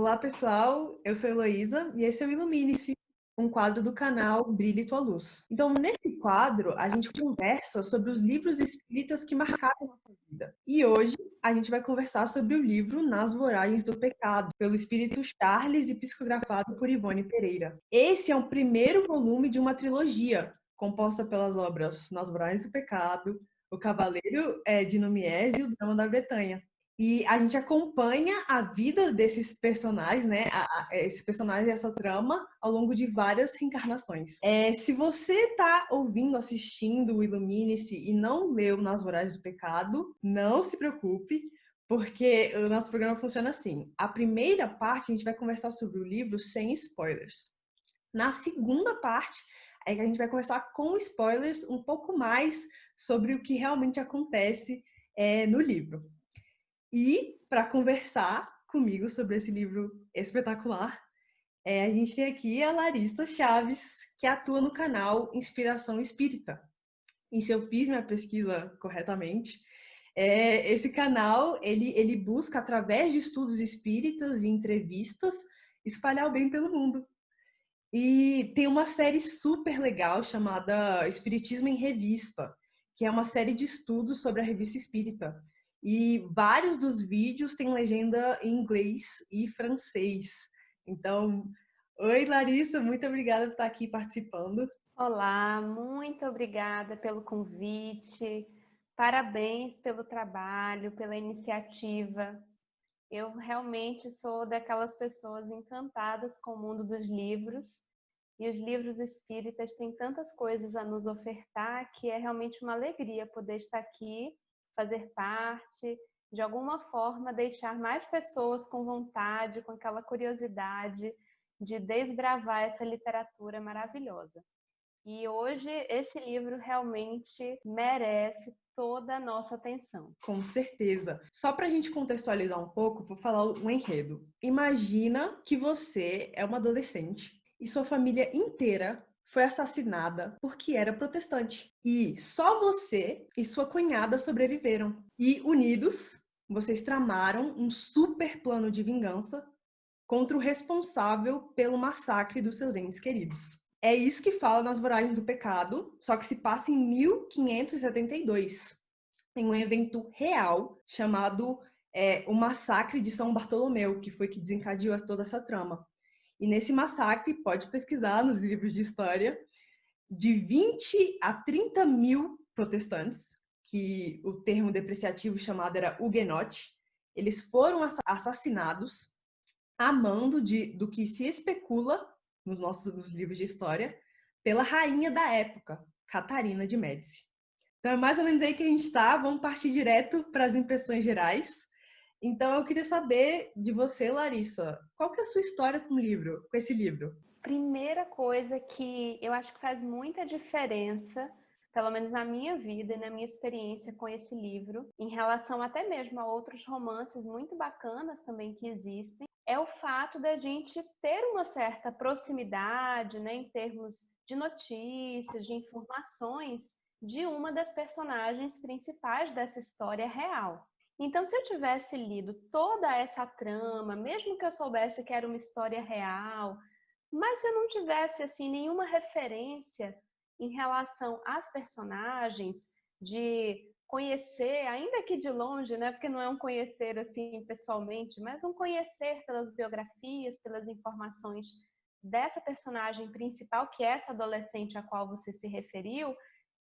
Olá, pessoal. Eu sou a Heloísa e esse é o Ilumine-se, um quadro do canal Brilhe Tua Luz. Então, nesse quadro, a gente conversa sobre os livros espíritas que marcaram a nossa vida. E hoje, a gente vai conversar sobre o livro Nas Voragens do Pecado, pelo espírito Charles e psicografado por Ivone Pereira. Esse é o primeiro volume de uma trilogia, composta pelas obras Nas Voragens do Pecado, O Cavaleiro de Numies e O Drama da Bretanha. E a gente acompanha a vida desses personagens, né? Esses personagens e essa trama ao longo de várias reencarnações. Se você está ouvindo, assistindo o Ilumine-se e não leu Nas Voragens do Pecado, não se preocupe, porque o nosso programa funciona assim. A primeira parte a gente vai conversar sobre o livro sem spoilers. Na segunda parte é que a gente vai conversar com spoilers um pouco mais sobre o que realmente acontece no livro. E para conversar comigo sobre esse livro espetacular, a gente tem aqui a Larissa Chaves, que atua no canal Inspiração Espírita. E se eu fiz minha pesquisa corretamente, esse canal ele busca, através de estudos espíritas e entrevistas, espalhar o bem pelo mundo. E tem uma série super legal chamada Espiritismo em Revista, que é uma série de estudos sobre a revista espírita. E vários dos vídeos têm legenda em inglês e francês. Então, oi Larissa, muito obrigada por estar aqui participando. Olá, muito obrigada pelo convite. Parabéns pelo trabalho, pela iniciativa. Eu realmente sou daquelas pessoas encantadas com o mundo dos livros, e os livros espíritas têm tantas coisas a nos ofertar que é realmente uma alegria poder estar aqui, fazer parte, de alguma forma deixar mais pessoas com vontade, com aquela curiosidade de desbravar essa literatura maravilhosa. E hoje esse livro realmente merece toda a nossa atenção. Com certeza. Só para a gente contextualizar um pouco, vou falar um enredo. Imagina que você é uma adolescente e sua família inteira foi assassinada porque era protestante. E só você e sua cunhada sobreviveram. E unidos, vocês tramaram um super plano de vingança contra o responsável pelo massacre dos seus entes queridos. É isso que fala Nas Voragens do Pecado, só que se passa em 1572, em um evento real chamado o Massacre de São Bartolomeu, que foi que desencadeou toda essa trama. E nesse massacre, pode pesquisar nos livros de história, de 20 a 30 mil protestantes, que o termo depreciativo chamado era huguenote, eles foram assassinados a mando do que se especula nos livros de história pela rainha da época, Catarina de Médici. Então é mais ou menos aí que a gente está. Vamos partir direto para as impressões gerais. Então eu queria saber de você, Larissa, qual que é a sua história com esse livro? Primeira coisa que eu acho que faz muita diferença, pelo menos na minha vida e na minha experiência com esse livro, em relação até mesmo a outros romances muito bacanas também que existem, é o fato da gente ter uma certa proximidade, né, em termos de notícias, de informações, de uma das personagens principais dessa história real. Então, se eu tivesse lido toda essa trama, mesmo que eu soubesse que era uma história real, mas se eu não tivesse assim nenhuma referência em relação às personagens, de conhecer, ainda que de longe, né, porque não é um conhecer assim pessoalmente, mas um conhecer pelas biografias, pelas informações dessa personagem principal, que é essa adolescente a qual você se referiu,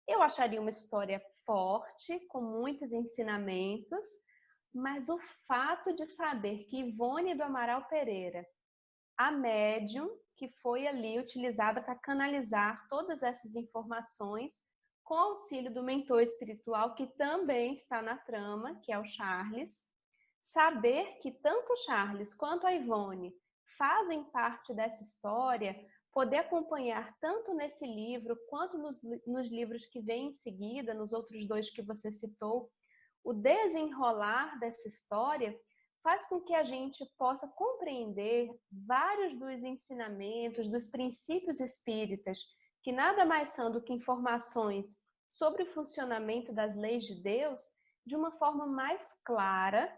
eu acharia uma história forte, com muitos ensinamentos, mas o fato de saber que Ivone do Amaral Pereira, a médium que foi ali utilizada para canalizar todas essas informações com auxílio do mentor espiritual que também está na trama, que é o Charles. Saber que tanto o Charles quanto a Ivone fazem parte dessa história, poder acompanhar tanto nesse livro quanto nos livros que vêm em seguida, nos outros dois que você citou, o desenrolar dessa história faz com que a gente possa compreender vários dos ensinamentos, dos princípios espíritas, que nada mais são do que informações sobre o funcionamento das leis de Deus, de uma forma mais clara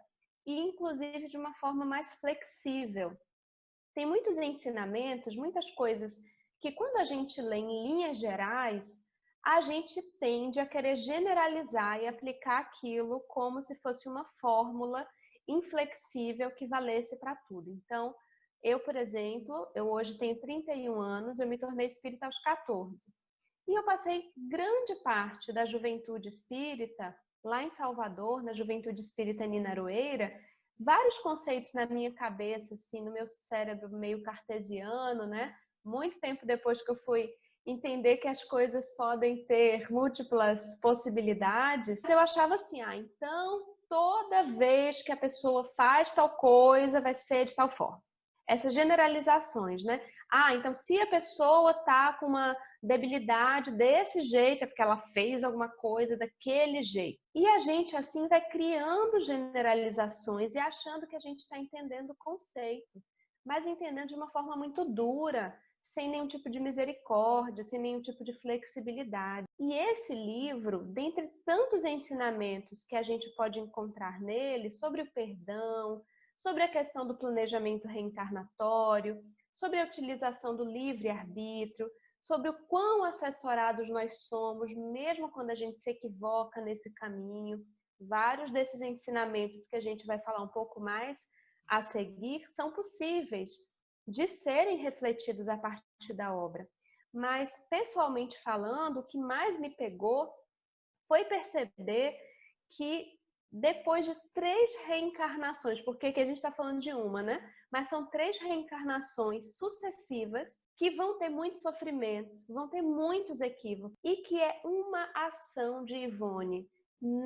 e, inclusive, de uma forma mais flexível. tem muitos ensinamentos, muitas coisas que quando a gente lê em linhas gerais, a gente tende a querer generalizar e aplicar aquilo como se fosse uma fórmula inflexível que valesse para tudo. Então, eu, por exemplo, eu hoje tenho 31 anos, eu me tornei espírita aos 14. E eu passei grande parte da juventude espírita lá em Salvador, na Juventude Espírita Nina Aroeira, vários conceitos na minha cabeça, assim, no meu cérebro meio cartesiano, né? Muito tempo depois que eu fui entender que as coisas podem ter múltiplas possibilidades, eu achava assim, então toda vez que a pessoa faz tal coisa vai ser de tal forma. Essas generalizações, né? Então se a pessoa tá com uma debilidade desse jeito, é porque ela fez alguma coisa daquele jeito. E a gente, assim, vai criando generalizações e achando que a gente está entendendo o conceito, mas entendendo de uma forma muito dura, sem nenhum tipo de misericórdia, sem nenhum tipo de flexibilidade. E esse livro, dentre tantos ensinamentos que a gente pode encontrar nele sobre o perdão, sobre a questão do planejamento reencarnatório, sobre a utilização do livre-arbítrio, sobre o quão assessorados nós somos, mesmo quando a gente se equivoca nesse caminho. Vários desses ensinamentos que a gente vai falar um pouco mais a seguir são possíveis de serem refletidos a partir da obra. Mas, pessoalmente falando, o que mais me pegou foi perceber que depois de 3 reencarnações, porque aqui a gente está falando de uma, né? Mas são 3 reencarnações sucessivas que vão ter muito sofrimento, vão ter muitos equívocos, e que é uma ação de Ivone,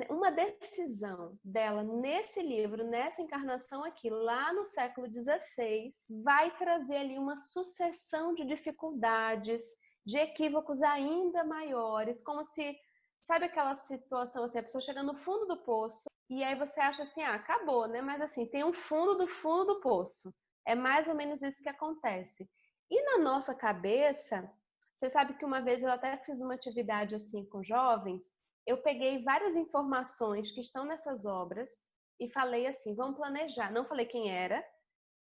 uma decisão dela nesse livro, nessa encarnação aqui, lá no século XVI, vai trazer ali uma sucessão de dificuldades, de equívocos ainda maiores, como se, sabe aquela situação assim, a pessoa chega no fundo do poço e aí você acha assim, acabou, né? Mas assim, tem um fundo do poço. É mais ou menos isso que acontece. E na nossa cabeça, você sabe que uma vez eu até fiz uma atividade assim com jovens, eu peguei várias informações que estão nessas obras e falei assim, vamos planejar. Não falei quem era,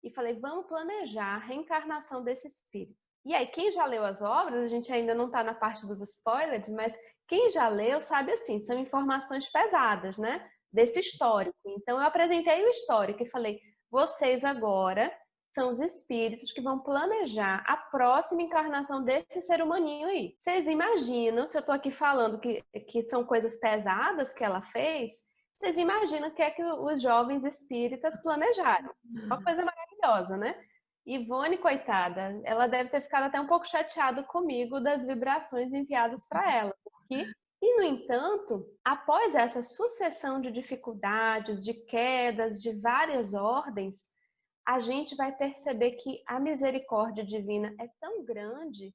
e falei, vamos planejar a reencarnação desse espírito. E aí, quem já leu as obras, a gente ainda não está na parte dos spoilers, mas quem já leu sabe assim, são informações pesadas, né? Desse histórico. Então, eu apresentei o histórico e falei, vocês agora são os espíritos que vão planejar a próxima encarnação desse ser humaninho aí. Vocês imaginam, se eu estou aqui falando que são coisas pesadas que ela fez, vocês imaginam o que é que os jovens espíritas planejaram. Só coisa maravilhosa, né? Ivone, coitada, ela deve ter ficado até um pouco chateada comigo das vibrações enviadas para ela. E, no entanto, após essa sucessão de dificuldades, de quedas, de várias ordens, a gente vai perceber que a misericórdia divina é tão grande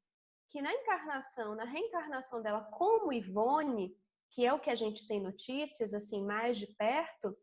que na encarnação, na reencarnação dela como Ivone, que é o que a gente tem notícias assim mais de perto,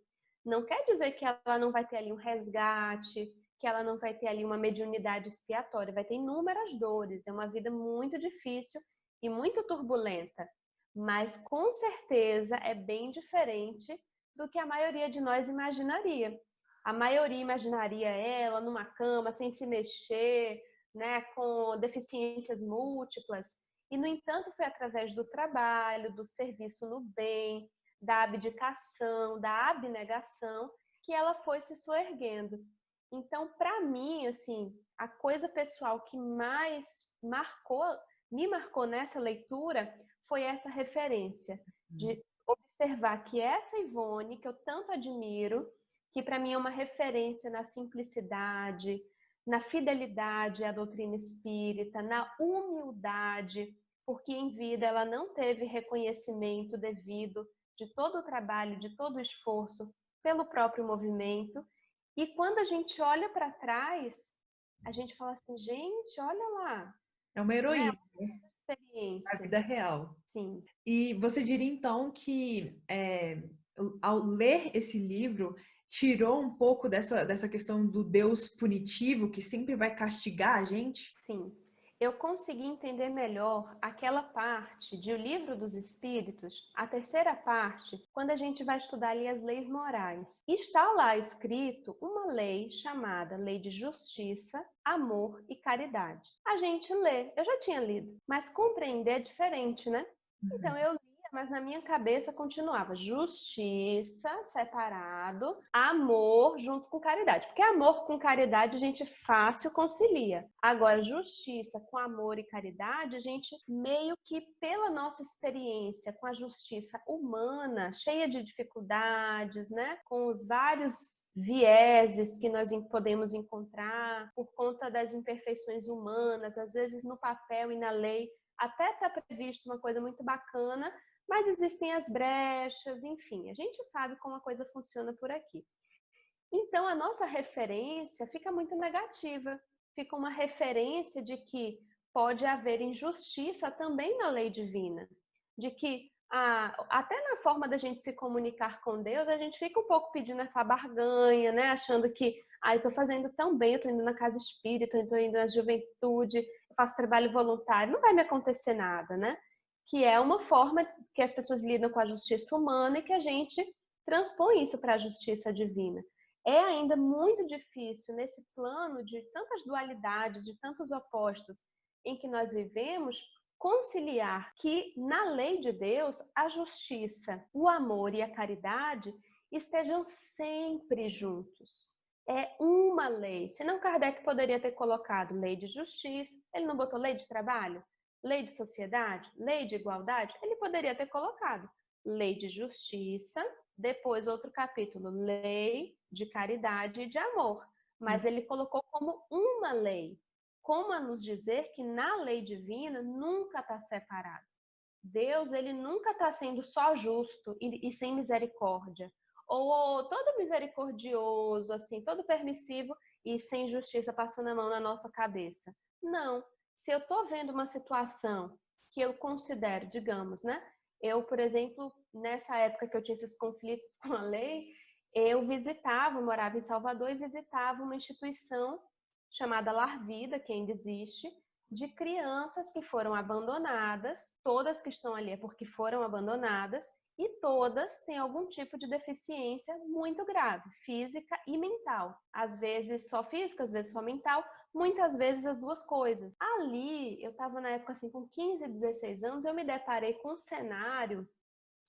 não quer dizer que ela não vai ter ali um resgate, que ela não vai ter ali uma mediunidade expiatória, vai ter inúmeras dores, é uma vida muito difícil e muito turbulenta, mas com certeza é bem diferente do que a maioria de nós imaginaria. A maioria imaginaria ela numa cama, sem se mexer, né, com deficiências múltiplas. E, no entanto, foi através do trabalho, do serviço no bem, da abdicação, da abnegação, que ela foi se soerguendo. Então, para mim, assim, a coisa pessoal que mais me marcou nessa leitura foi essa referência de observar que essa Ivone, que eu tanto admiro, que para mim é uma referência na simplicidade, na fidelidade à doutrina espírita, na humildade, porque em vida ela não teve reconhecimento devido de todo o trabalho, de todo o esforço pelo próprio movimento. E quando a gente olha para trás, a gente fala assim, gente, olha lá. É uma heroína, né? da vida Experiências. real. Sim. E você diria então que ao ler esse livro tirou um pouco dessa questão do Deus punitivo que sempre vai castigar a gente? Sim. eu consegui entender melhor aquela parte de O Livro dos Espíritos, a terceira parte, quando a gente vai estudar ali as leis morais. E está lá escrito uma lei chamada Lei de Justiça, Amor e Caridade. A gente lê, eu já tinha lido, mas compreender é diferente, né? Então eu lia, mas na minha cabeça continuava justiça separado, amor junto com caridade. Porque amor com caridade a gente fácil concilia. Agora, justiça com amor e caridade, a gente meio que pela nossa experiência com a justiça humana, cheia de dificuldades, né? Com os vários vieses que nós podemos encontrar por conta das imperfeições humanas, às vezes no papel e na lei até está previsto uma coisa muito bacana, mas existem as brechas, enfim, a gente sabe como a coisa funciona por aqui. Então, a nossa referência fica muito negativa, fica uma referência de que pode haver injustiça também na lei divina, de que até na forma da gente se comunicar com Deus, a gente fica um pouco pedindo essa barganha, né? Achando que, eu estou fazendo tão bem, eu estou indo na casa espírita, eu estou indo na juventude, eu faço trabalho voluntário, não vai me acontecer nada, né? Que é uma forma que as pessoas lidam com a justiça humana e que a gente transpõe isso para a justiça divina. É ainda muito difícil nesse plano de tantas dualidades, de tantos opostos em que nós vivemos, conciliar que na lei de Deus a justiça, o amor e a caridade estejam sempre juntos. É uma lei. Senão Kardec poderia ter colocado lei de justiça, ele não botou lei de trabalho, lei de sociedade, lei de igualdade, ele poderia ter colocado lei de justiça, depois outro capítulo, lei de caridade e de amor. Mas ele colocou como uma lei, como a nos dizer que na lei divina nunca está separado. Deus, ele nunca está sendo só justo e sem misericórdia. Ou todo misericordioso, assim, todo permissivo e sem justiça passando a mão na nossa cabeça. Não. Se eu estou vendo uma situação que eu considero, digamos, né? Eu, por exemplo, nessa época que eu tinha esses conflitos com a lei, eu morava em Salvador e visitava uma instituição chamada Lar Vida, que ainda existe, de crianças que foram abandonadas, todas que estão ali é porque foram abandonadas, e todas têm algum tipo de deficiência muito grave, física e mental. Às vezes só física, às vezes só mental, muitas vezes as duas coisas. Ali, eu estava na época assim com 15, 16 anos, eu me deparei com um cenário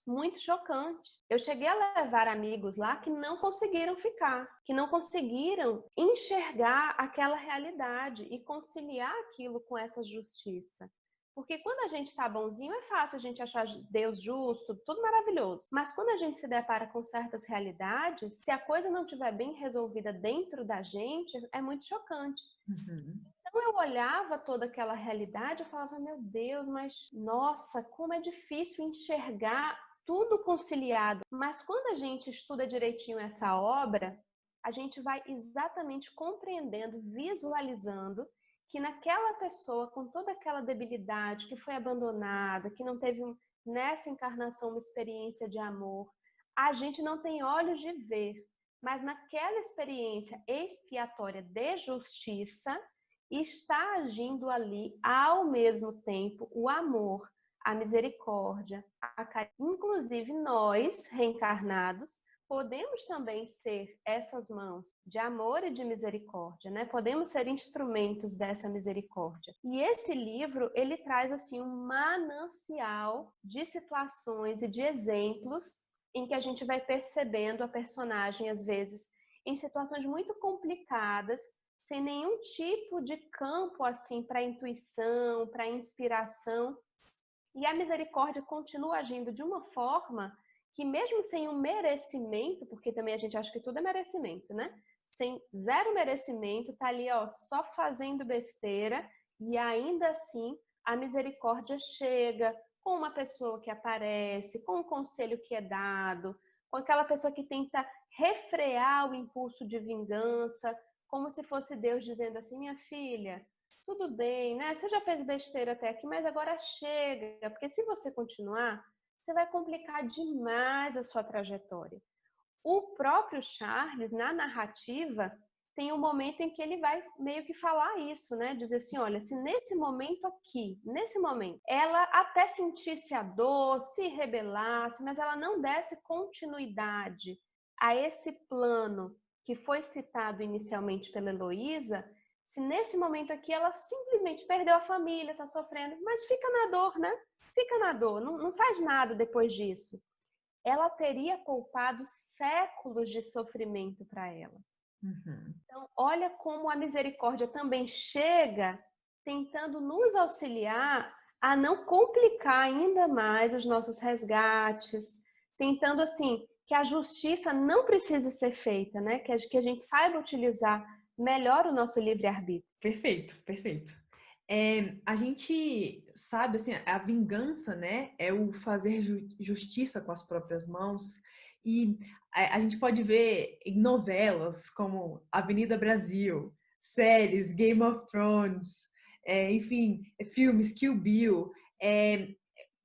muito chocante. Eu cheguei a levar amigos lá que não conseguiram ficar, que não conseguiram enxergar aquela realidade e conciliar aquilo com essa justiça. Porque quando a gente está bonzinho, é fácil a gente achar Deus justo, tudo maravilhoso. Mas quando a gente se depara com certas realidades, se a coisa não estiver bem resolvida dentro da gente, é muito chocante. Então eu olhava toda aquela realidade e falava, meu Deus, mas nossa, como é difícil enxergar tudo conciliado. Mas quando a gente estuda direitinho essa obra, a gente vai exatamente compreendendo, visualizando que naquela pessoa, com toda aquela debilidade, que foi abandonada, que não teve nessa encarnação uma experiência de amor, a gente não tem olhos de ver, mas naquela experiência expiatória de justiça, está agindo ali ao mesmo tempo o amor, a misericórdia, a caridade. Inclusive nós, reencarnados, podemos também ser essas mãos de amor e de misericórdia, né? Podemos ser instrumentos dessa misericórdia. E esse livro, ele traz assim um manancial de situações e de exemplos em que a gente vai percebendo a personagem, às vezes, em situações muito complicadas, sem nenhum tipo de campo assim para intuição, para inspiração. E a misericórdia continua agindo de uma forma que mesmo sem um merecimento, porque também a gente acha que tudo é merecimento, né? Sem zero merecimento, tá ali, ó, só fazendo besteira, e ainda assim a misericórdia chega com uma pessoa que aparece, com um conselho que é dado, com aquela pessoa que tenta refrear o impulso de vingança, como se fosse Deus dizendo assim, minha filha, tudo bem, né? Você já fez besteira até aqui, mas agora chega, porque se você continuar, você vai complicar demais a sua trajetória. O próprio Charles, na narrativa, tem um momento em que ele vai meio que falar isso, né? Dizer assim, olha, se nesse momento aqui, nesse momento, ela até sentisse a dor, se rebelasse, mas ela não desse continuidade a esse plano que foi citado inicialmente pela Heloísa, se nesse momento aqui ela simplesmente perdeu a família, está sofrendo, mas fica na dor, né? Fica na dor, não faz nada depois disso. Ela teria poupado séculos de sofrimento para ela. Uhum. Então, olha como a misericórdia também chega tentando nos auxiliar a não complicar ainda mais os nossos resgates, tentando assim que a justiça não precise ser feita, né? Que a gente saiba utilizar melhor o nosso livre-arbítrio. Perfeito, perfeito. A gente sabe, assim, a vingança, né, é o fazer justiça com as próprias mãos. E a gente pode ver em novelas como Avenida Brasil, séries, Game of Thrones, enfim, filmes, Kill Bill.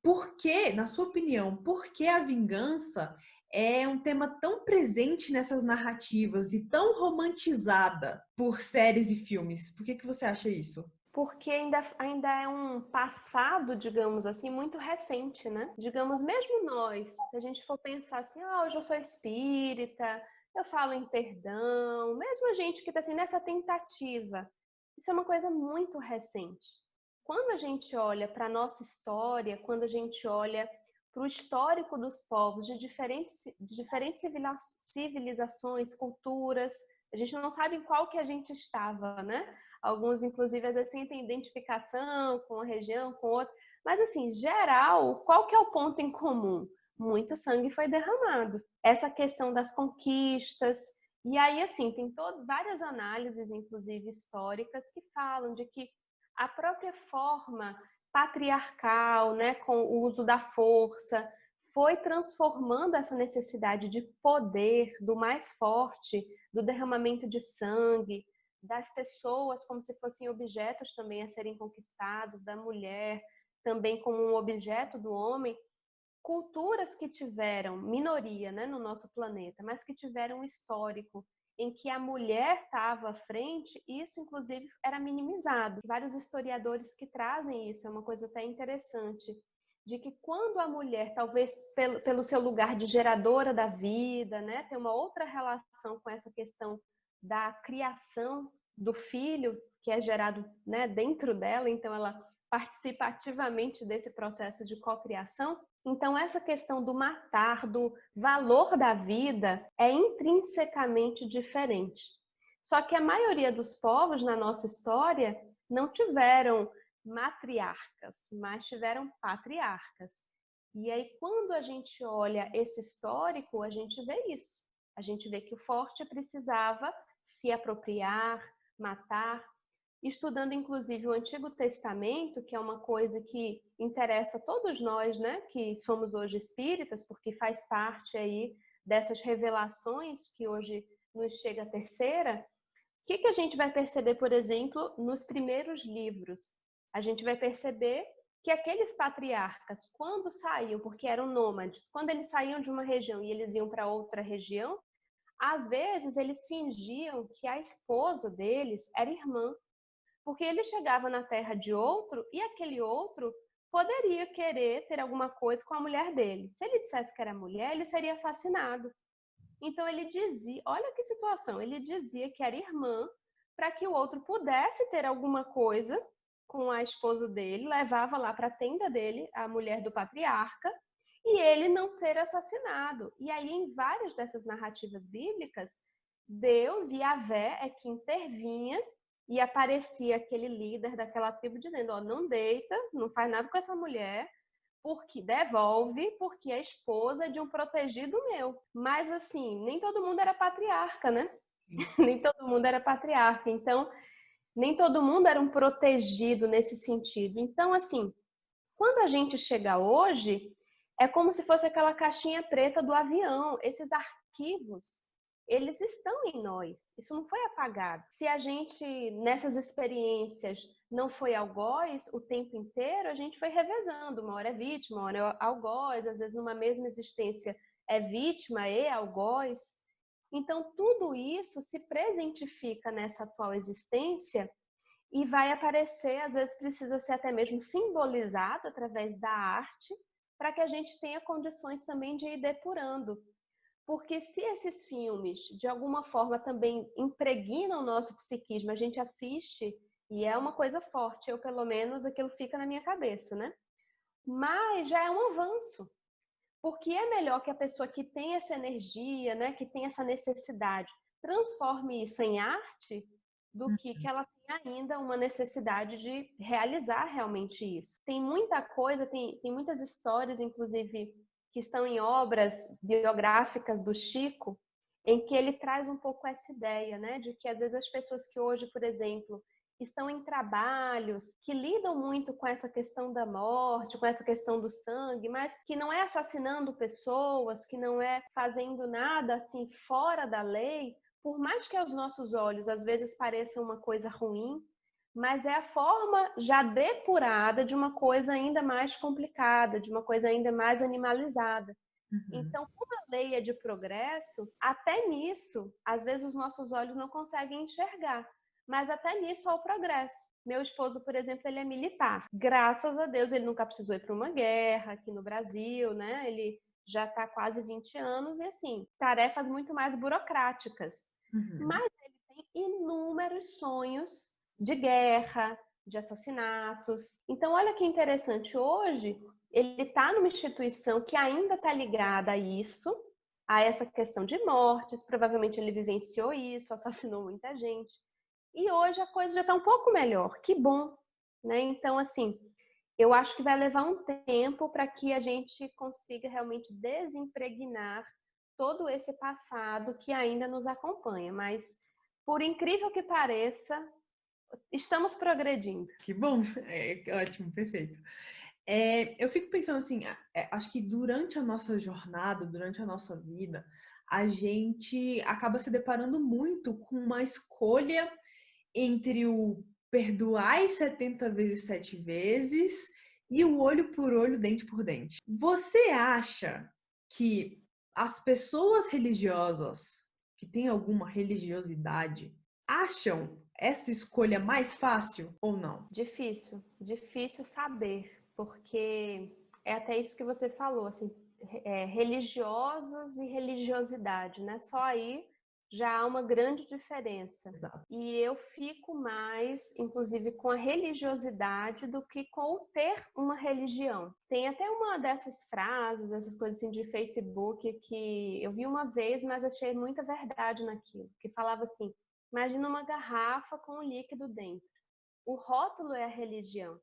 Por que, na sua opinião, por que a vingança é um tema tão presente nessas narrativas e tão romantizada por séries e filmes? Por que você acha isso? Porque ainda é um passado, digamos assim, muito recente, né? Digamos, mesmo nós, se a gente for pensar assim, hoje eu sou espírita, eu falo em perdão, mesmo a gente que está assim, nessa tentativa, isso é uma coisa muito recente. Quando a gente olha para a nossa história, quando a gente olha para o histórico dos povos de diferentes civilizações, culturas, a gente não sabe em qual que a gente estava, né? Alguns, inclusive, às vezes sentem identificação com uma região, com outra. Mas, assim, geral, qual que é o ponto em comum? Muito sangue foi derramado. Essa questão das conquistas. E aí, assim, tem várias análises, inclusive históricas, que falam de que a própria forma patriarcal, né, com o uso da força, foi transformando essa necessidade de poder do mais forte, do derramamento de sangue, das pessoas como se fossem objetos também a serem conquistados, da mulher também como um objeto do homem, culturas que tiveram minoria, né, no nosso planeta, mas que tiveram um histórico em que a mulher estava à frente, isso inclusive era minimizado. Vários historiadores que trazem isso, é uma coisa até interessante, de que quando a mulher, talvez pelo seu lugar de geradora da vida, né, tem uma outra relação com essa questão da criação do filho que é gerado, né, dentro dela, então ela participa ativamente desse processo de cocriação. Então essa questão do matar, do valor da vida é intrinsecamente diferente. Só que a maioria dos povos na nossa história não tiveram matriarcas, mas tiveram patriarcas. E aí quando a gente olha esse histórico, a gente vê isso. A gente vê que o forte precisava se apropriar, matar, estudando inclusive o Antigo Testamento, que é uma coisa que interessa a todos nós, né, que somos hoje espíritas, porque faz parte aí dessas revelações que hoje nos chega a terceira. O que a gente vai perceber, por exemplo, nos primeiros livros? A gente vai perceber que aqueles patriarcas, quando saíam, porque eram nômades, quando eles saíam de uma região e eles iam para outra região, às vezes eles fingiam que a esposa deles era irmã, porque ele chegava na terra de outro e aquele outro poderia querer ter alguma coisa com a mulher dele. Se ele dissesse que era mulher, ele seria assassinado. Então ele dizia, olha que situação, ele dizia que era irmã para que o outro pudesse ter alguma coisa com a esposa dele, levava lá para a tenda dele, a mulher do patriarca, e ele não ser assassinado. E aí em várias dessas narrativas bíblicas, Deus e Yahvé é que intervinha e aparecia aquele líder daquela tribo dizendo, ó, não deita, não faz nada com essa mulher, porque devolve, porque é esposa de um protegido meu. Mas assim, nem todo mundo era patriarca, né? Nem todo mundo era patriarca. Então, nem todo mundo era um protegido nesse sentido. Então, assim, quando a gente chega hoje, é como se fosse aquela caixinha preta do avião. Esses arquivos, eles estão em nós. Isso não foi apagado. Se a gente, nessas experiências, não foi algoz o tempo inteiro, a gente foi revezando. Uma hora é vítima, uma hora é algoz. Às vezes, numa mesma existência, é vítima e algoz. Então, tudo isso se presentifica nessa atual existência e vai aparecer, às vezes precisa ser até mesmo simbolizado através da arte, para que a gente tenha condições também de ir depurando. Porque se esses filmes, de alguma forma, também impregnam o nosso psiquismo, a gente assiste e é uma coisa forte, eu pelo menos aquilo fica na minha cabeça, né? Mas já é um avanço, porque é melhor que a pessoa que tem essa energia, né, que tem essa necessidade, transforme isso em arte, do que ela tem ainda uma necessidade de realizar realmente isso. Tem muita coisa, tem muitas histórias, inclusive, que estão em obras biográficas do Chico, em que ele traz um pouco essa ideia, né, de que às vezes as pessoas que hoje, por exemplo, estão em trabalhos que lidam muito com essa questão da morte, com essa questão do sangue, mas que não é assassinando pessoas, que não é fazendo nada assim fora da lei, por mais que aos nossos olhos às vezes pareça uma coisa ruim, mas é a forma já depurada de uma coisa ainda mais complicada, de uma coisa ainda mais animalizada. Então, como a lei é de progresso, até nisso, às vezes os nossos olhos não conseguem enxergar. Mas até nisso há o progresso. Meu esposo, por exemplo, ele é militar. Graças a Deus, ele nunca precisou ir para uma guerra aqui no Brasil, né? Ele já está há quase 20 anos e, assim, tarefas muito mais burocráticas. Mas ele tem inúmeros sonhos de guerra, de assassinatos. Então, olha que interessante. Hoje, ele está numa instituição que ainda está ligada a isso, a essa questão de mortes. Provavelmente ele vivenciou isso, assassinou muita gente. E hoje a coisa já está um pouco melhor, que bom, né? Então, assim, eu acho que vai levar um tempo para que a gente consiga realmente desimpregnar todo esse passado que ainda nos acompanha. Mas, por incrível que pareça, estamos progredindo. Que bom, é ótimo, perfeito. Eu fico pensando assim, acho que durante a nossa jornada, durante a nossa vida, a gente acaba se deparando muito com uma escolha entre o perdoar em 70 vezes 7 vezes e o olho por olho, dente por dente. Você acha que as pessoas religiosas que têm alguma religiosidade acham essa escolha mais fácil ou não? Difícil, difícil saber, porque é até isso que você falou, assim, religiosos e religiosidade, né? Só aí já há uma grande diferença. Exato. E eu fico mais, inclusive, com a religiosidade do que com o ter uma religião. Tem até uma dessas frases, essas coisas assim de Facebook que eu vi uma vez, mas achei muita verdade naquilo, que falava assim: imagina uma garrafa com um líquido dentro. O rótulo é a religião,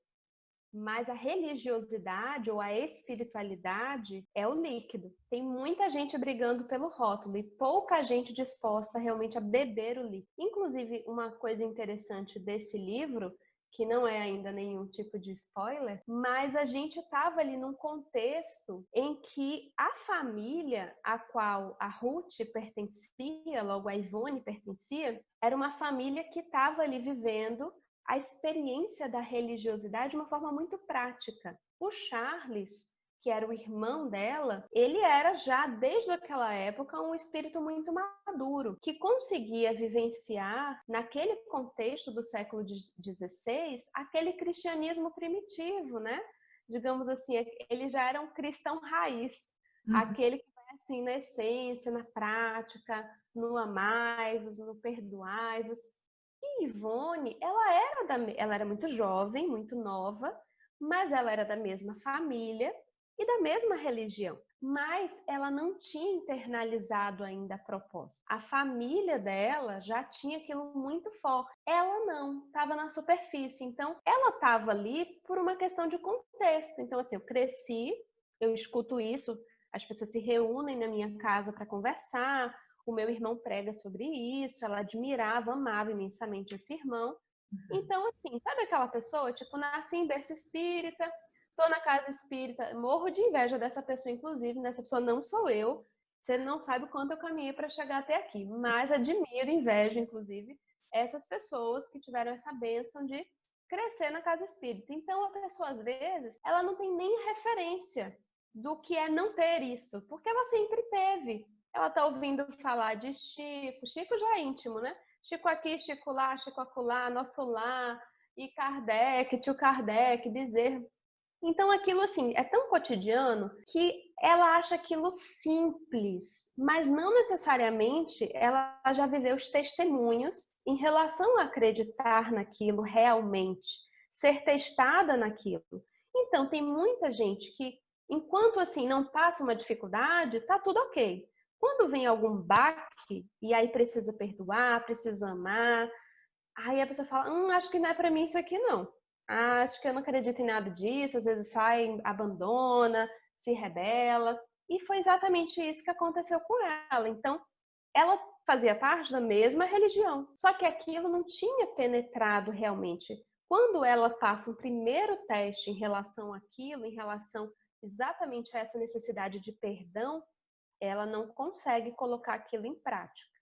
mas a religiosidade ou a espiritualidade é o líquido. Tem muita gente brigando pelo rótulo e pouca gente disposta realmente a beber o líquido. Inclusive, uma coisa interessante desse livro, que não é ainda nenhum tipo de spoiler, mas a gente estava ali num contexto em que a família a qual a Ruth pertencia, logo a Ivone pertencia, era uma família que estava ali vivendo a experiência da religiosidade de uma forma muito prática. O Charles, que era o irmão dela, ele era já desde aquela época um espírito muito maduro, que conseguia vivenciar naquele contexto do século XVI aquele cristianismo primitivo, né? Digamos assim, ele já era um cristão raiz, aquele que vai assim na essência, na prática, no amai-vos, no perdoai-vos. E Ivone, ela era muito jovem, muito nova, mas ela era da mesma família e da mesma religião. Mas ela não tinha internalizado ainda a proposta. A família dela já tinha aquilo muito forte. Ela não, estava na superfície. Então, ela estava ali por uma questão de contexto. Então, assim, eu cresci, eu escuto isso, as pessoas se reúnem na minha casa para conversar, o meu irmão prega sobre isso, ela admirava, amava imensamente esse irmão. Então, assim, sabe aquela pessoa, tipo, nasci em berço espírita, tô na casa espírita, morro de inveja dessa pessoa, inclusive, dessa pessoa não sou eu, você não sabe o quanto eu caminhei para chegar até aqui, mas admiro, invejo, inclusive, essas pessoas que tiveram essa bênção de crescer na casa espírita. Então, a pessoa, às vezes, ela não tem nem referência do que é não ter isso, porque ela sempre teve. ela tá ouvindo falar de Chico, Chico já é íntimo, né? Chico aqui, Chico lá, Chico acolá, Nosso Lar, e Kardec, tio Kardec, Bezerra. Então aquilo assim é tão cotidiano que ela acha aquilo simples, mas não necessariamente ela já viveu os testemunhos em relação a acreditar naquilo realmente, ser testada naquilo. Então tem muita gente que, enquanto assim não passa uma dificuldade, tá tudo ok. Quando vem algum baque e aí precisa perdoar, precisa amar, aí a pessoa fala, acho que não é para mim isso aqui não. Acho que eu não acredito em nada disso, às vezes sai, abandona, se rebela. E foi exatamente isso que aconteceu com ela. Então, ela fazia parte da mesma religião, só que aquilo não tinha penetrado realmente. Quando ela passa um primeiro teste em relação àquilo, em relação exatamente a essa necessidade de perdão, ela não consegue colocar aquilo em prática.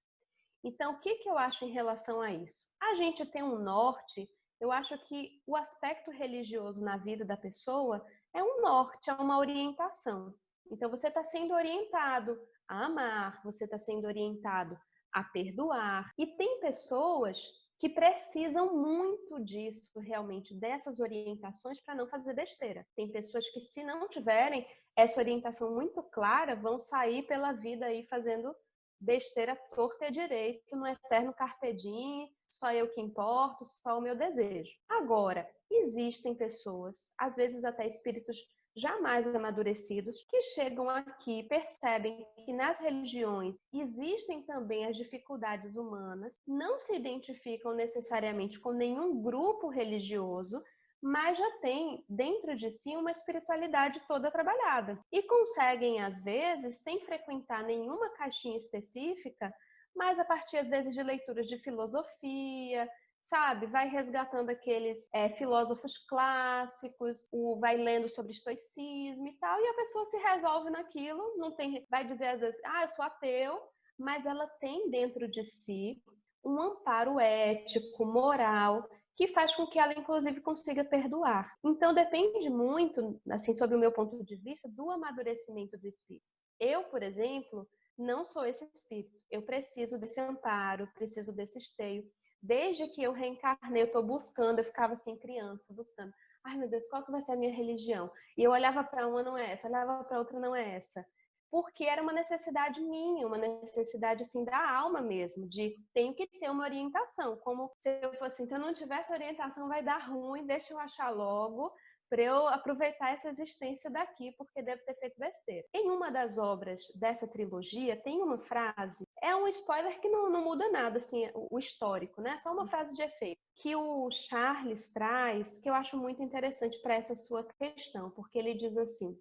Então, o que eu acho em relação a isso? A gente tem um norte, eu acho que o aspecto religioso na vida da pessoa é um norte, é uma orientação. Então, você está sendo orientado a amar, você está sendo orientado a perdoar. E tem pessoas que precisam muito disso, realmente, dessas orientações para não fazer besteira. Tem pessoas que, se não tiverem essa orientação muito clara, vão sair pela vida aí fazendo besteira torta e direito, no eterno carpe diem, só eu que importo, só o meu desejo. Agora, existem pessoas, às vezes até espíritos jamais amadurecidos, que chegam aqui e percebem que nas religiões existem também as dificuldades humanas, não se identificam necessariamente com nenhum grupo religioso, mas já tem dentro de si uma espiritualidade toda trabalhada. E conseguem, às vezes, sem frequentar nenhuma caixinha específica, mas a partir, às vezes, de leituras de filosofia, sabe? Vai resgatando aqueles filósofos clássicos, vai lendo sobre estoicismo e tal, e a pessoa se resolve naquilo, não tem, vai dizer às vezes, eu sou ateu, mas ela tem dentro de si um amparo ético, moral, que faz com que ela, inclusive, consiga perdoar. Então, depende muito, assim, sobre o meu ponto de vista, do amadurecimento do espírito. Eu, por exemplo, não sou esse espírito. Eu preciso desse amparo, preciso desse esteio. Desde que eu reencarnei, eu estou buscando, eu ficava assim, criança, buscando. Ai, meu Deus, qual que vai ser a minha religião? E eu olhava para uma, não é essa, olhava para outra, não é essa. Porque era uma necessidade minha, uma necessidade assim da alma mesmo, de tenho que ter uma orientação, como se eu fosse assim, se eu não tivesse orientação vai dar ruim, deixa eu achar logo, para eu aproveitar essa existência daqui, porque deve ter feito besteira. Em uma das obras dessa trilogia, tem uma frase, é um spoiler que não muda nada, assim, o histórico, né? Só uma frase de efeito, que o Charles traz, que eu acho muito interessante para essa sua questão, porque ele diz assim,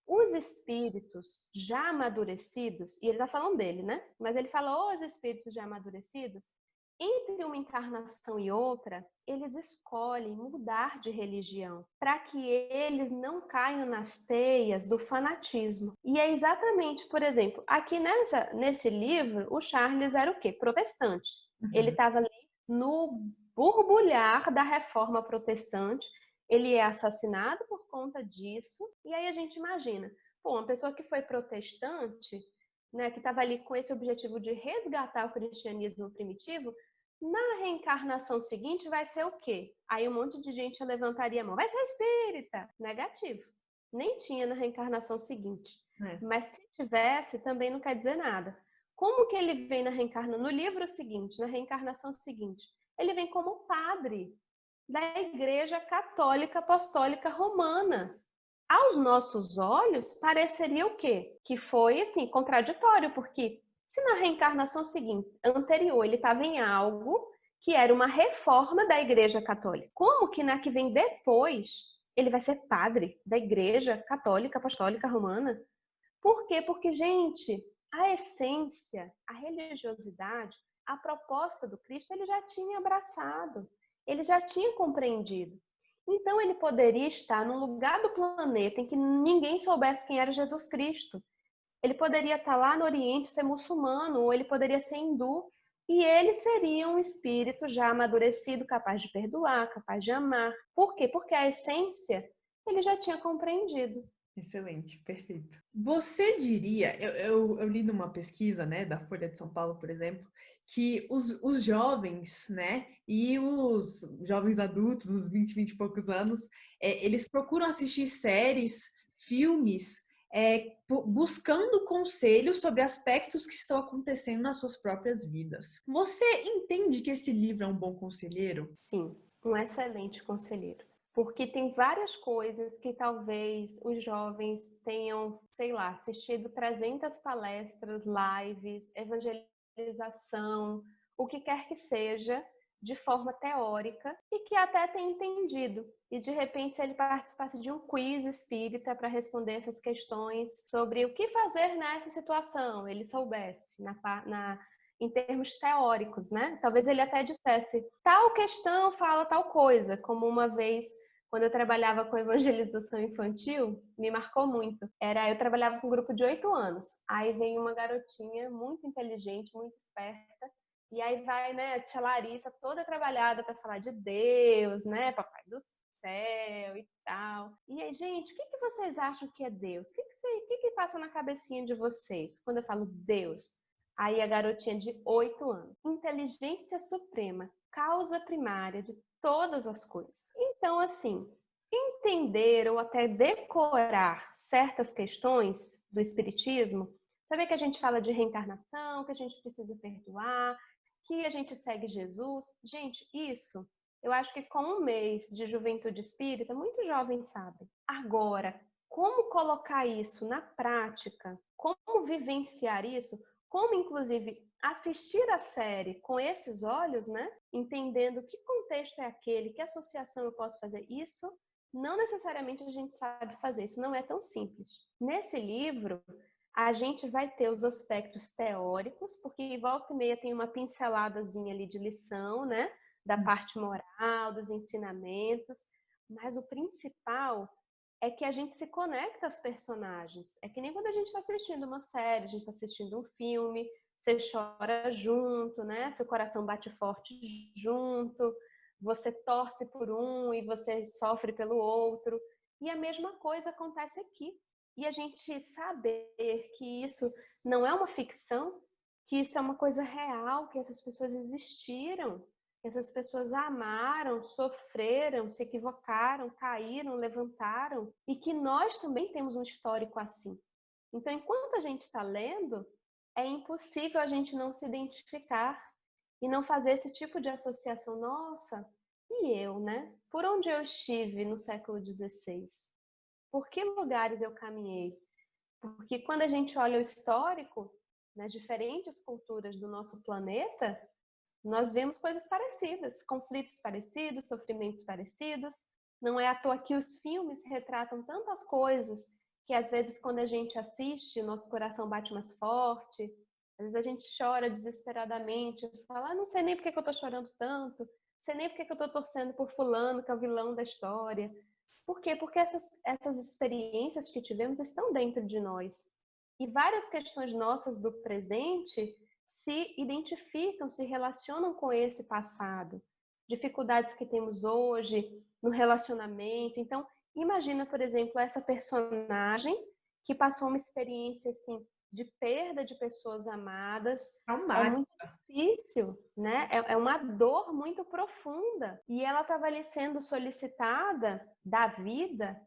os espíritos já amadurecidos, e ele está falando dele, né? Mas ele fala, os espíritos já amadurecidos, entre uma encarnação e outra, eles escolhem mudar de religião para que eles não caiam nas teias do fanatismo. E é exatamente, por exemplo, aqui nesse livro, o Charles era o quê? Protestante. Ele estava ali no borbulhar da reforma protestante. Ele é assassinado por conta disso. E aí a gente imagina, uma pessoa que foi protestante, né, que estava ali com esse objetivo de resgatar o cristianismo primitivo, na reencarnação seguinte vai ser o quê? Aí um monte de gente levantaria a mão. Vai ser espírita. Negativo. Nem tinha na reencarnação seguinte. Mas se tivesse, também não quer dizer nada. Como que ele vem no livro seguinte, na reencarnação seguinte? Ele vem como padre da Igreja Católica Apostólica Romana. Aos nossos olhos, pareceria o quê? Que foi, assim, contraditório, porque se na reencarnação seguinte, anterior, ele estava em algo que era uma reforma da Igreja Católica, como que na que vem depois, ele vai ser padre da Igreja Católica Apostólica Romana? Por quê? Porque, gente, a essência, a religiosidade, a proposta do Cristo, ele já tinha abraçado. Ele já tinha compreendido. Então, ele poderia estar num lugar do planeta em que ninguém soubesse quem era Jesus Cristo. Ele poderia estar lá no Oriente, ser muçulmano, ou ele poderia ser hindu, e ele seria um espírito já amadurecido, capaz de perdoar, capaz de amar. Por quê? Porque a essência ele já tinha compreendido. Excelente, perfeito. Você diria, eu li numa pesquisa, né, da Folha de São Paulo, por exemplo, que os jovens, né, e os jovens adultos, os 20 e poucos anos, eles procuram assistir séries, filmes, buscando conselhos sobre aspectos que estão acontecendo nas suas próprias vidas. Você entende que esse livro é um bom conselheiro? Sim, um excelente conselheiro. Porque tem várias coisas que talvez os jovens tenham, sei lá, assistido 300 palestras, lives, evangelização, o que quer que seja, de forma teórica, e que até tem entendido. E de repente, se ele participasse de um quiz espírita para responder essas questões sobre o que fazer nessa situação, ele soubesse em termos teóricos, né? Talvez ele até dissesse, tal questão fala tal coisa, como uma vez quando eu trabalhava com evangelização infantil, me marcou muito. Eu trabalhava com um grupo de 8 anos. Aí vem uma garotinha muito inteligente, muito esperta, e aí vai, né, a tia Larissa toda trabalhada para falar de Deus, né, papai do céu e tal. E aí, gente, o que vocês acham que é Deus? O que passa na cabecinha de vocês quando eu falo Deus? Aí a garotinha de 8 anos. Inteligência suprema, causa primária de todas as coisas. Então, assim, entender ou até decorar certas questões do espiritismo, saber que a gente fala de reencarnação, que a gente precisa perdoar, que a gente segue Jesus. Gente, isso eu acho que com um mês de juventude espírita, muitos jovens sabem. Agora, como colocar isso na prática? Como vivenciar isso? Como, inclusive, assistir a série com esses olhos, né? Entendendo que contexto é aquele, que associação eu posso fazer isso, não necessariamente a gente sabe fazer, isso não é tão simples. Nesse livro, a gente vai ter os aspectos teóricos, porque volta e meia tem uma pinceladazinha ali de lição, né? Da parte moral, dos ensinamentos, mas o principal é que a gente se conecta às personagens. É que nem quando a gente está assistindo uma série, a gente está assistindo um filme, você chora junto, né? Seu coração bate forte junto, você torce por um e você sofre pelo outro. E a mesma coisa acontece aqui. E a gente saber que isso não é uma ficção, que isso é uma coisa real, que essas pessoas existiram, essas pessoas amaram, sofreram, se equivocaram, caíram, levantaram, e que nós também temos um histórico assim. Então, enquanto a gente está lendo, é impossível a gente não se identificar e não fazer esse tipo de associação. Nossa, e eu, né? Por onde eu estive no século XVI? Por que lugares eu caminhei? Porque quando a gente olha o histórico, nas diferentes culturas do nosso planeta, nós vemos coisas parecidas, conflitos parecidos, sofrimentos parecidos. Não é à toa que os filmes retratam tantas coisas que às vezes quando a gente assiste, o nosso coração bate mais forte. Às vezes a gente chora desesperadamente, fala, não sei nem por que eu estou chorando tanto, não sei nem por que eu estou torcendo por fulano, que é o vilão da história. Por quê? Porque essas experiências que tivemos estão dentro de nós. E várias questões nossas do presente se identificam, se relacionam com esse passado. Dificuldades que temos hoje no relacionamento. Então, imagina, por exemplo, essa personagem que passou uma experiência assim de perda de pessoas amadas. É Traumático. muito difícil, né? É uma dor muito profunda. E ela estava ali sendo solicitada da vida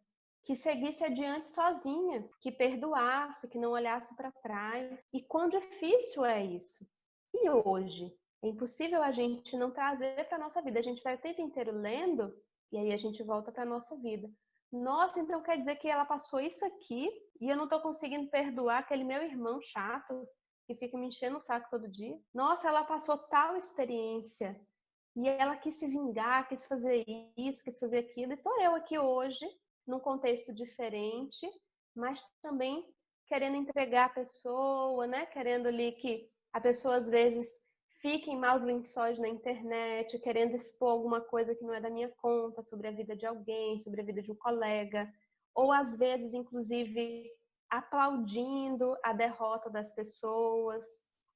que seguisse adiante sozinha, que perdoasse, que não olhasse para trás. E quão difícil é isso. E hoje? É impossível a gente não trazer para a nossa vida. A gente vai o tempo inteiro lendo e aí a gente volta para a nossa vida. Nossa, então quer dizer que ela passou isso aqui e eu não estou conseguindo perdoar aquele meu irmão chato que fica me enchendo o saco todo dia? Nossa, ela passou tal experiência e ela quis se vingar, quis fazer isso, quis fazer aquilo. E estou eu aqui hoje, num contexto diferente, mas também querendo entregar a pessoa, né? Querendo ali que a pessoa às vezes fique em maus lençóis na internet, querendo expor alguma coisa que não é da minha conta, sobre a vida de alguém, sobre a vida de um colega, ou às vezes, inclusive, aplaudindo a derrota das pessoas,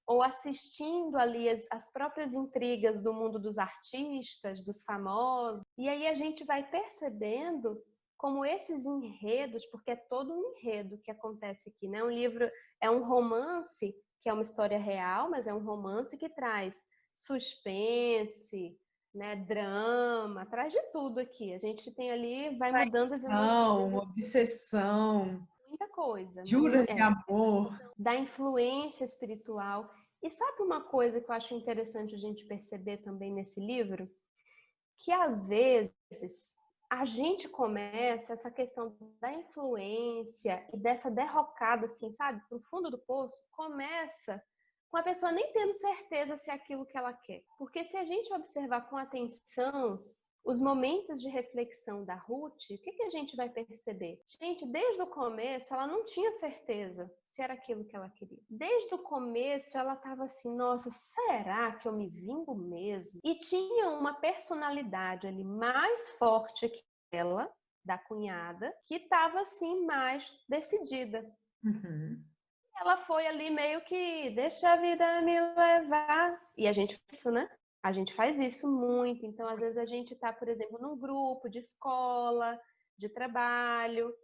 ou assistindo ali as próprias intrigas do mundo dos artistas, dos famosos. E aí a gente vai percebendo como esses enredos, porque é todo um enredo que acontece aqui, né? Um livro é um romance, que é uma história real, mas é um romance que traz suspense, né, drama, traz de tudo aqui. A gente tem ali, vai mudando as emoções, Não, assim, obsessão, muita coisa, juras de amor. da influência espiritual. E sabe uma coisa que eu acho interessante a gente perceber também nesse livro? Que às vezes a gente começa essa questão da influência e dessa derrocada, assim, sabe, pro fundo do poço, começa com a pessoa nem tendo certeza se é aquilo que ela quer. Porque se a gente observar com atenção os momentos de reflexão da Ruth, o que a gente vai perceber? Gente, desde o começo, ela não tinha certeza se era aquilo que ela queria. Desde o começo, ela estava assim, nossa, será que eu me vingo mesmo? E tinha uma personalidade ali mais forte que ela, da cunhada, que estava assim mais decidida. Uhum. Ela foi ali meio que deixa a vida me levar. E a gente faz isso, né? A gente faz isso muito. Então, às vezes, a gente tá, por exemplo, num grupo de escola, de trabalho,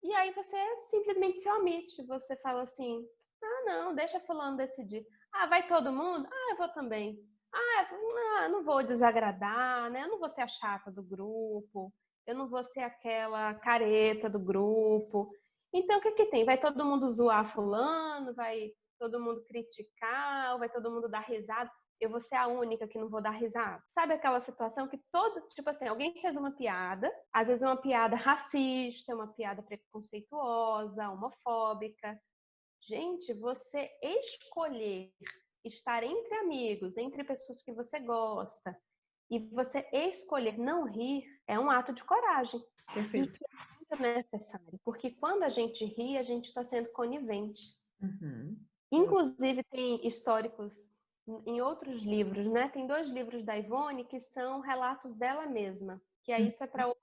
e aí você simplesmente se omite. Você fala assim: ah, não, deixa fulano decidir. Ah, vai todo mundo? Ah, eu vou também. Ah, não vou desagradar, né? Eu não vou ser a chata do grupo. Eu não vou ser aquela careta do grupo. Então, o que que tem? Vai todo mundo zoar fulano, vai todo mundo criticar, ou vai todo mundo dar risada. Eu vou ser a única que não vou dar risada. Sabe aquela situação que todo, tipo assim, alguém fez uma piada, às vezes uma piada racista, uma piada preconceituosa, homofóbica. Gente, você escolher estar entre amigos, entre pessoas que você gosta, e você escolher não rir, é um ato de coragem. E Perfeito. que é muito necessário, porque quando a gente ri, a gente está sendo conivente. Uhum. Inclusive, tem históricos em outros livros, né? Tem 2 livros da Ivone que são relatos dela mesma, que aí isso é para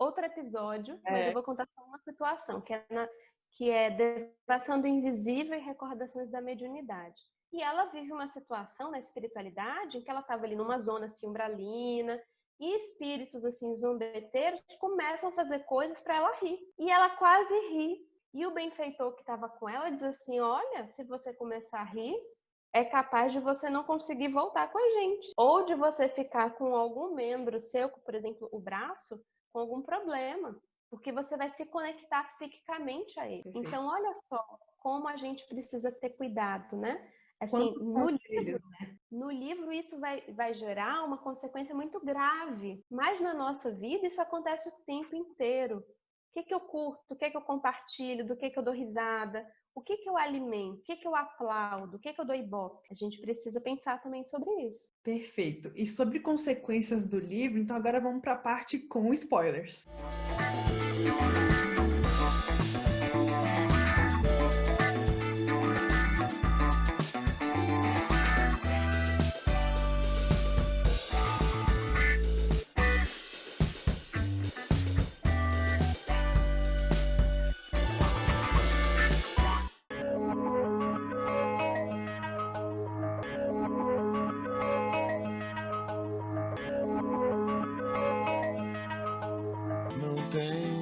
outro episódio, mas eu É, vou contar só uma situação, que é Devassando o Invisível e Recordações da Mediunidade. E ela vive uma situação na espiritualidade em que ela estava ali numa zona assim, umbralina, e espíritos assim zombeteiros começam a fazer coisas para ela rir. E ela quase ri. E o benfeitor que estava com ela diz assim: olha, se você começar a rir, é capaz de você não conseguir voltar com a gente. Ou de você ficar com algum membro seu, por exemplo, o braço, com algum problema. Porque você vai se conectar psiquicamente a ele. perfeito. Então, olha só como a gente precisa ter cuidado, né? Assim, Quantos conselhos, né? no livro isso vai gerar uma consequência muito grave. Mas na nossa vida isso acontece o tempo inteiro. O que eu curto, o que eu compartilho, do que eu dou risada, o que eu alimento, o que eu aplaudo, o que eu dou ibope. A gente precisa pensar também sobre isso. Perfeito. E sobre consequências do livro, então agora vamos para a parte com spoilers. Não tem